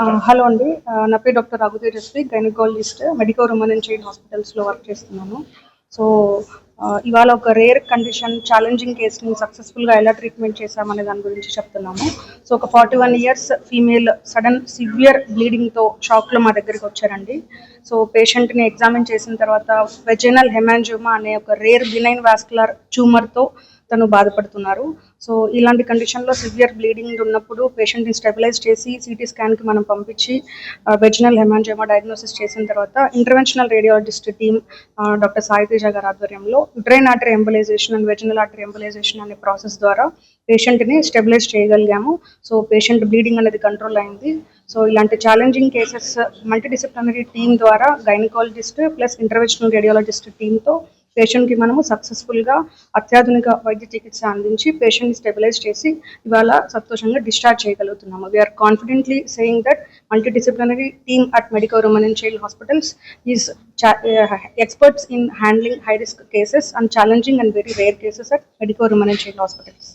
Hello అండి. నా పేరు doctor Raghutejaswi, gynaecologist, medico women and child హాస్పిటల్స్లో వర్క్ చేస్తున్నాను. సో ఇవాళ ఒక రేర్ కండిషన్, ఛాలెంజింగ్ కేసుని సక్సెస్ఫుల్గా ఎలా ట్రీట్మెంట్ చేశామనే దాని గురించి చెప్తున్నాము. సో ఒక 41 years ఫీమేల్ సడన్ సివియర్ బ్లీడింగ్తో షాక్లో మా దగ్గరికి వచ్చారండి. సో పేషెంట్ని ఎగ్జామిన్ చేసిన తర్వాత వెజైనల్ హెమాంజియోమా అనే ఒక రేర్ బినైన్ వాస్కులర్ ట్యూమర్తో తను బాధపడుతున్నారు. సో ఇలాంటి కండిషన్లో సివియర్ బ్లీడింగ్ ఉన్నప్పుడు పేషెంట్ని స్టెబిలైజ్ చేసి సిటీ స్కాన్కి మనం పంపించి వెజినల్ హెమాంజియోమా డయాగ్నోసిస్ చేసిన తర్వాత interventional radiologist team doctor Sai Teja గారి ఆధ్వర్యంలో uterine artery embolisation and vaginal artery embolisation అనే ప్రాసెస్ ద్వారా పేషెంట్ని స్టెబిలైజ్ చేయగలిగాము. సో పేషెంట్ బ్లీడింగ్ అనేది కంట్రోల్ అయింది. సో ఇలాంటి ఛాలెంజింగ్ కేసెస్ మల్టీడిసిప్లినరీ టీమ్ ద్వారా గైనకాలజిస్ట్ ప్లస్ ఇంటర్వెన్షనల్ రేడియాలజిస్ట్ టీమ్తో పేషెంట్కి మనము సక్సెస్ఫుల్గా అత్యాధునిక వైద్య చికిత్స అందించి పేషెంట్ని స్టెబిలైజ్ చేసి ఇవాళ సంతోషంగా డిశ్చార్జ్ చేయగలుగుతున్నాము. We're confidently saying that multidisciplinary team at Medico Women and Child Hospitals is experts in handling high risk cases and challenging and very rare cases at Medico Women and Child Hospitals.